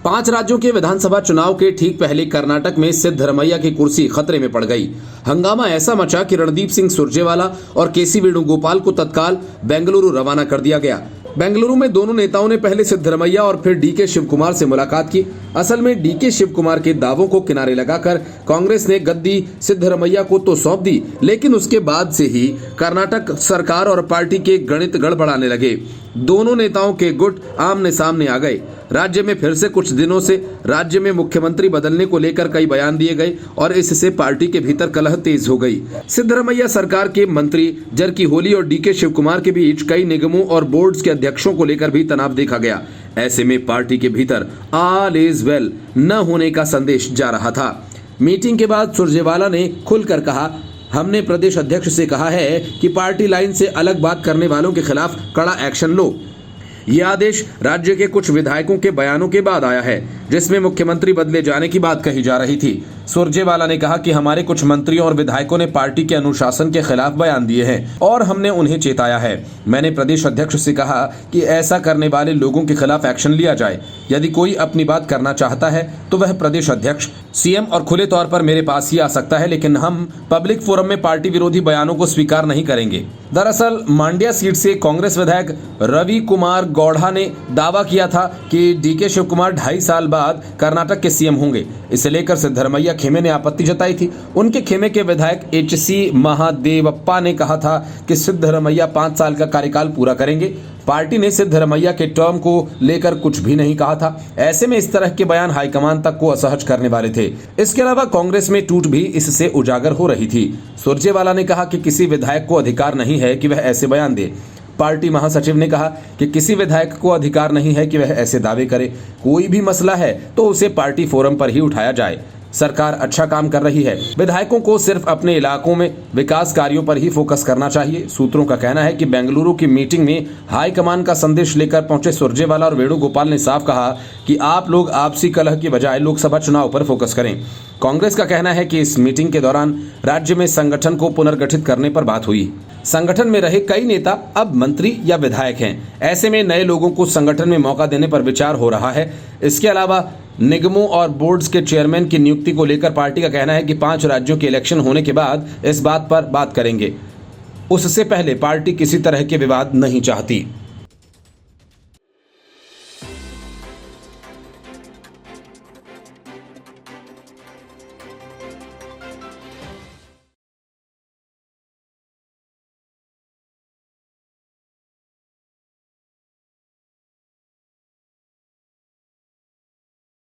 5 राज्यों के विधानसभा चुनाव के ठीक पहले कर्नाटक में सिद्धरमैया की कुर्सी खतरे में पड़ गई। हंगामा ऐसा मचा कि रणदीप सिंह सुरजेवाला और केसी वेणुगोपाल को तत्काल बेंगलुरु रवाना कर दिया गया। बेंगलुरु में दोनों नेताओं ने पहले सिद्धरमैया और फिर डीके शिवकुमार से मुलाकात की। असल में डीके शिवकुमार के दावों को किनारे लगाकर कांग्रेस ने गद्दी सिद्धरमैया को तो सौंप दी, लेकिन उसके बाद से ही कर्नाटक सरकार और पार्टी के गणित गड़बड़ाने लगे। दोनों नेताओं के गुट आमने सामने आ गए। राज्य में फिर से कुछ दिनों से राज्य में मुख्यमंत्री बदलने को लेकर कई बयान दिए गए और इससे पार्टी के भीतर कलह तेज हो गई। सिद्धरमैया सरकार के मंत्री जरकीहोली और डीके शिवकुमार के बीच कई निगमों और बोर्ड्स के अध्यक्षों को लेकर भी तनाव देखा गया। ऐसे में पार्टी के भीतर ऑल इज वेल न होने का संदेश जा रहा था। मीटिंग के बाद सुरजेवाला ने खुलकर कहा, हमने प्रदेश अध्यक्ष से कहा है कि पार्टी लाइन से अलग बात करने वालों के खिलाफ कड़ा एक्शन लो। यह आदेश राज्य के कुछ विधायकों के बयानों के बाद आया है, जिसमें मुख्यमंत्री बदले जाने की बात कही जा रही थी। सुरजेवाला ने कहा कि हमारे कुछ मंत्रियों और विधायकों ने पार्टी के अनुशासन के खिलाफ बयान दिए हैं और हमने उन्हें चेताया है। मैंने प्रदेश अध्यक्ष से कहा कि ऐसा करने वाले लोगों के खिलाफ एक्शन लिया जाए। यदि कोई अपनी बात करना चाहता है तो वह प्रदेश अध्यक्ष, सीएम और खुले तौर पर मेरे पास ही आ सकता है, लेकिन हम पब्लिक फोरम में पार्टी विरोधी बयानों को स्वीकार नहीं करेंगे। दरअसल मांड्या सीट से कांग्रेस विधायक रवि कुमार गौड़ा ने दावा किया था कि डीके शिवकुमार 2.5 साल बाद कर्नाटक के सीएम होंगे। इसे लेकर सिद्धरमैया खेमे ने आपत्ति जताई थी। उनके खेमे के विधायक एच.सी. महादेवप्पा ने कहा था कि सिद्धरमैया 5 साल का कार्यकाल पूरा करेंगे। पार्टी ने सिद्धरमैया के टर्म को लेकर कुछ भी नहीं कहा था। ऐसे में इस तरह के बयान हाईकमान तक को असहज करने वाले थे। इसके अलावा कांग्रेस में टूट भी इससे उजागर हो रही थी। सुरजेवाला ने कहा कि किसी विधायक को अधिकार नहीं है कि वह ऐसे बयान दे। पार्टी महासचिव ने कहा कि किसी विधायक को अधिकार नहीं है कि वह ऐसे दावे करे। कोई भी मसला है तो उसे पार्टी फोरम पर ही उठाया जाए। सरकार अच्छा काम कर रही है। विधायकों को सिर्फ अपने इलाकों में विकास कार्यों पर ही फोकस करना चाहिए। सूत्रों का कहना है कि बेंगलुरु की मीटिंग में हाईकमान का संदेश लेकर पहुंचे सुरजेवाला और वेणुगोपाल ने साफ कहा कि आप लोग आपसी कलह की बजाय लोकसभा चुनाव पर फोकस करें। कांग्रेस का कहना है कि इस मीटिंग के दौरान राज्य में संगठन को पुनर्गठित करने पर बात हुई। संगठन में रहे कई नेता अब मंत्री या विधायक हैं। ऐसे में नए लोगों को संगठन में मौका देने पर विचार हो रहा है। इसके अलावा निगमों और बोर्ड्स के चेयरमैन की नियुक्ति को लेकर पार्टी का कहना है कि 5 राज्यों के इलेक्शन होने के बाद इस बात पर बात करेंगे। उससे पहले पार्टी किसी तरह के विवाद नहीं चाहती।